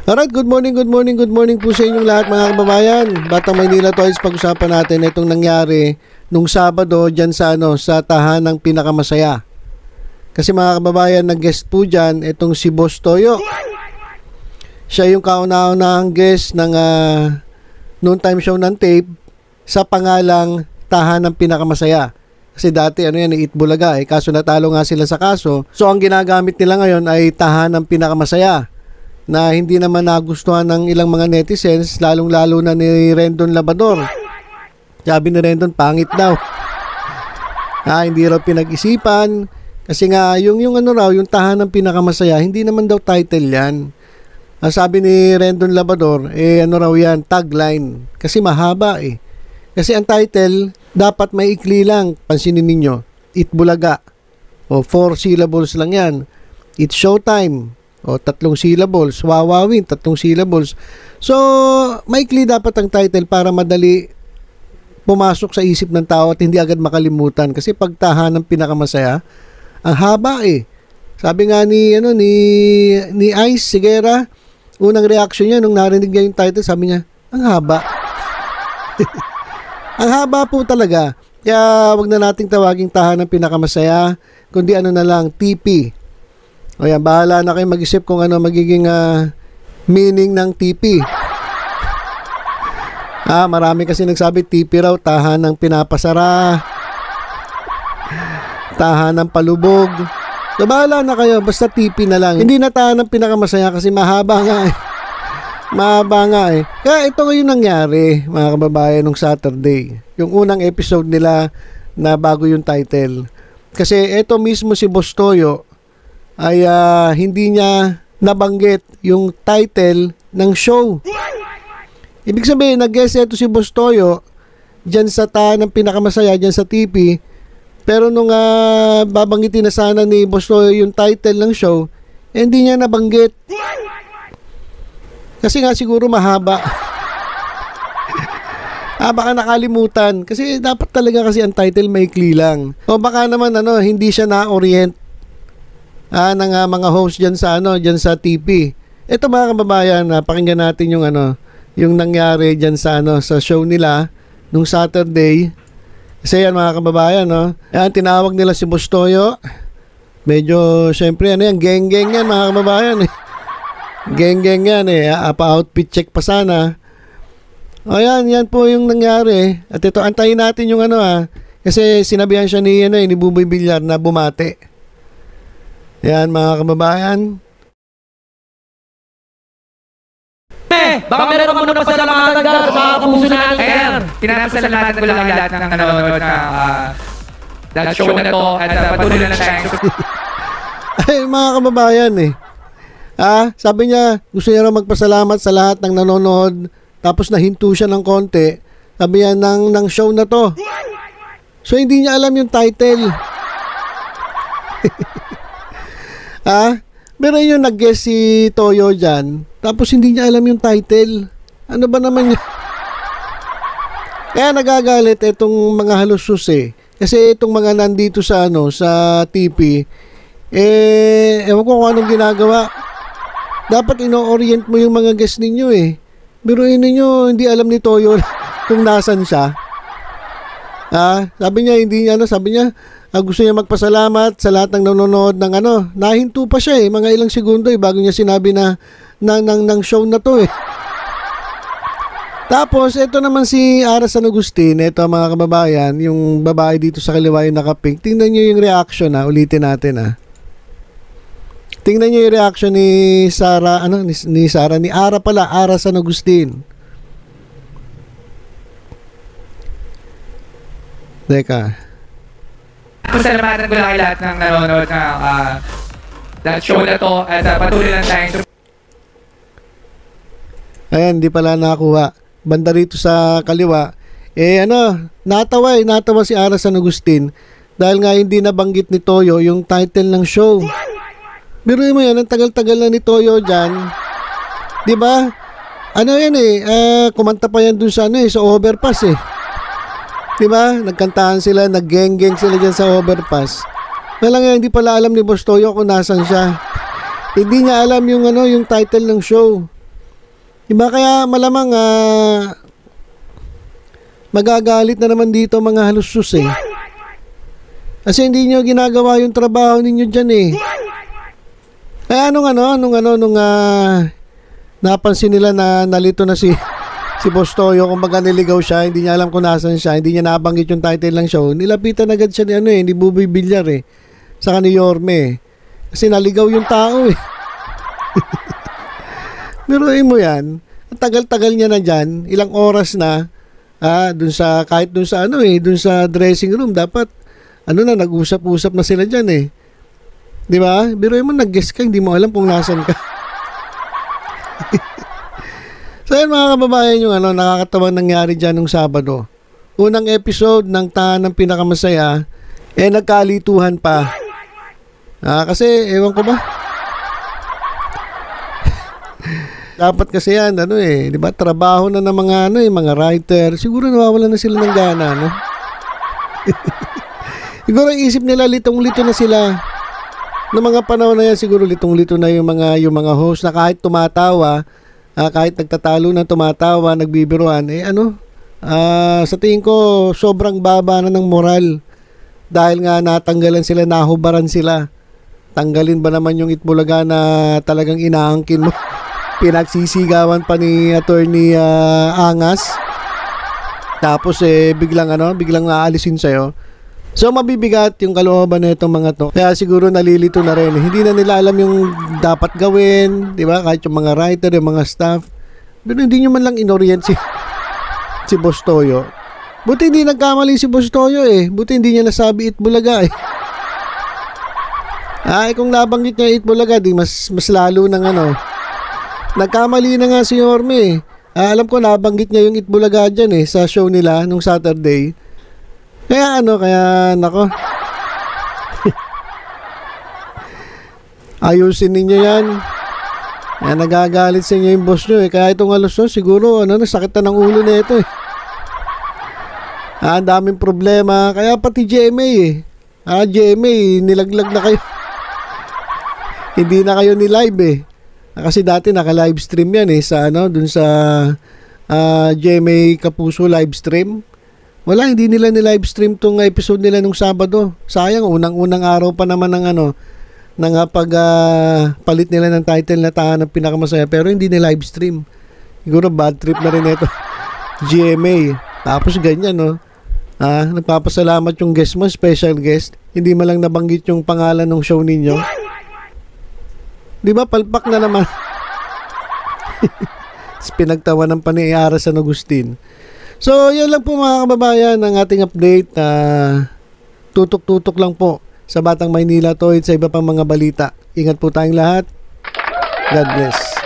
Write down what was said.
Alright, good morning po sa inyong lahat mga kababayan. Batang Maynila Toys, pag-usapan natin itong nangyari nung Sabado dyan sa, sa tahanang pinakamasaya. Kasi mga kababayan, nag-guest po dyan itong si Boss Toyo. Siya yung kauna-unahang guest ng noon time show ng tape sa pangalang tahanang pinakamasaya. Kasi dati Eat Bulaga kaso natalo nga sila sa kaso. So ang ginagamit nila ngayon ay tahanang pinakamasaya, na hindi naman nagustuhan ng ilang mga netizens, lalong-lalo na ni Rendon Labador. Sabi ni Rendon, pangit daw. Hindi raw pinag-isipan. Kasi nga, yung tahanang pinakamasaya, hindi naman daw title yan. Sabi ni Rendon Labador, raw yan, tagline. Kasi mahaba Kasi ang title, dapat may ikli lang. Pansinin ninyo, Eat Bulaga. 4 syllables lang yan. It's Showtime. 3 syllables, Wawawin, 3 syllables. So, maikli dapat ang title para madali pumasok sa isip ng tao at hindi agad makalimutan. Kasi pagtahan ng pinakamasaya, ang haba Sabi nga ni Ice Sigera, unang reaction niya nung narinig niya yung title, sabi niya, ang haba. Ang haba po talaga. Kaya wag na nating tawaging tahan ng pinakamasaya, kundi na lang, TP. O yan, bahala na kayo mag-isip kung ano magiging meaning ng TP. Marami kasi nagsabi TP raw, tahan ng pinapasara, tahan ng palubog. So bahala na kayo, basta TP na lang. Hindi na tahan ng pinakamasaya kasi mahaba nga Mahaba nga Kaya ito ngayon nangyari, mga kababayan, nung Saturday. Yung unang episode nila na bago yung title. Kasi ito mismo si Boss Toyo ay hindi niya nabanggit yung title ng show. Ibig sabihin, nag-guess ito si Boss Toyo dyan sa tahan ng pinakamasaya, dyan sa TV. Pero nung babanggitin na sana ni Boss Toyo yung title ng show, hindi niya nabanggit. Kasi nga siguro mahaba. Baka nakalimutan. Kasi dapat talaga kasi ang title maikli lang. O baka naman hindi siya na-orient ng mga host dyan sa TV. Ito mga kababayan, pakinggan natin yung nangyari dyan sa show nila nung Saturday. Kasi yan mga kababayan, yan, tinawag nila si Boss Toyo. Medyo, syempre, geng-geng yan mga kababayan. Geng-geng yan pa-outfit check pa sana. O yan po yung nangyari. At ito, antayin natin yung kasi sinabihan siya ni Buboy Villar na bumate. Yan mga kababayan. Baka meron ka muna pasalamatan ka sa kapuso natin. Pinapasalamatan ko lang lahat ng nanonood na show na to at patuloy na tayo. Ay mga kababayan sabi niya gusto niya raw magpasalamat sa lahat ng nanonood, tapos nahinto siya ng konti. Sabi niya ng show na to. So hindi niya alam yung title. Meron yung nag-guess si Toyo dyan, tapos hindi niya alam yung title. Ano ba naman yun? Kaya nagagalit itong mga halusus Kasi itong mga nandito sa sa TP, ewan ko kung anong ginagawa. Dapat ino-orient mo yung mga guest ninyo Biruin ninyo, hindi alam ni Toyo kung nasan siya. Sabi niya, sabi niya, gusto niya magpasalamat sa lahat ng nanonood ng nahinto pa siya mga ilang segundo bago niya sinabi na ng show na to Tapos ito naman si Ara San Agustin, ito mga kababayan, yung babae dito sa kaliwa yung nakapink. Tingnan niyo yung reaction ulitin natin Tingnan niyo yung reaction ni Sara, ni Ara pala, Ara San Agustin. Teka. Pasalamatan ko lang lahat ng nanonood na show na to at patuloy lang tayo. Ayan, di pala nakakuha. Banda rito sa kaliwa. Natawa si Ara San Agustin dahil nga hindi nabanggit ni Toyo yung title ng show. Biruin mo yan, ang tagal-tagal na ni Toyo dyan. Di ba? Kumanta pa yan dun sa sa overpass Diba? Nagkantahan sila, naggeng-geng sila dyan sa overpass. Nalang hindi pala alam ni Boss Toyo kung nasan siya. Hindi niya alam yung yung title ng show. Diba kaya malamang magagalit na naman dito mga halusus eh. Kasi hindi nyo ginagawa yung trabaho ninyo dyan eh. Kaya nung napansin nila na nalito na si Boss Toyo, kung baga niligaw siya, hindi niya alam kung nasan siya, hindi niya nabanggit yung title ng show, nilapitan agad siya ni Buboy Villar eh. Saka ni Yorme eh. Kasi naligaw yung tao eh. Biruin mo yan. Ang tagal-tagal niya na dyan, ilang oras na, dun sa dressing room, dapat, nag-usap-usap na sila dyan eh. Di ba? Biruin mo, nag-guess ka, hindi mo alam kung nasan ka. So yan mga kababayan, yung nakakatawang nangyari dyan nung Sabado. Unang episode ng Tahan ng Pinakamasaya, nagkalituhan pa. Kasi, ewan ko ba? Dapat kasi yan, di ba? Trabaho na ng mga writer. Siguro nawawalan na sila ng gana, no? Siguro isip nila, litong-lito na sila. Noong mga panahon na yan, siguro litong-lito na yung mga host na kahit tumatawa, kahit nagtatalo na tumatawa, nagbibiruan, sa tingin ko, sobrang baba na ng moral. Dahil nga natanggalan sila, nahubaran sila. Tanggalin ba naman yung Itbulaga na talagang inaangkin mo? Pinagsisigawan pa ni Attorney Angas. Tapos biglang aalisin sa'yo. So mabibigat yung kalooban na itong mga to. Kaya siguro nalilito na rin. Hindi na nila alam yung dapat gawin, di ba? Kahit yung mga writer, yung mga staff. Pero hindi nyo man lang inorient si Boss Toyo. Buti hindi nagkamali si Boss Toyo eh. Buti hindi niya nasabi Itbulaga eh. Kung nabanggit niya Itbulaga, di mas lalo ng nagkamali na nga si Yorme eh. Alam ko nabanggit niya yung Itbulaga dyan eh sa show nila nung Saturday. Kaya nako. Ayusin ninyo yan. Nagagalit sa inyo yung boss nyo eh. Kaya itong alusos, siguro nasakit na ng ulo na ito eh. Ang daming problema. Kaya pati GMA eh. GMA, nilaglag na kayo. Hindi na kayo ni-live eh. Kasi dati naka-live stream yan eh sa dun sa GMA Kapuso live stream. Wala, hindi nila ni-live stream tong episode nila nung Sabado. Sayang, unang-unang araw pa naman ng palit nila ng title na Tahan ng Pinakamasaya, pero hindi ni-live stream. Siguro bad trip na rin ito. GMA. Tapos ganyan, no? Nagpapasalamat yung guest mo, special guest. Hindi man lang nabanggit yung pangalan ng show ninyo. Di ba, palpak na naman. Pinagtawanan pa ni Ara San Agustin. So, yan lang po mga kababayan ang ating update. Tutok-tutok lang po sa Batang Maynila to sa iba pang mga balita. Ingat po tayong lahat. God bless.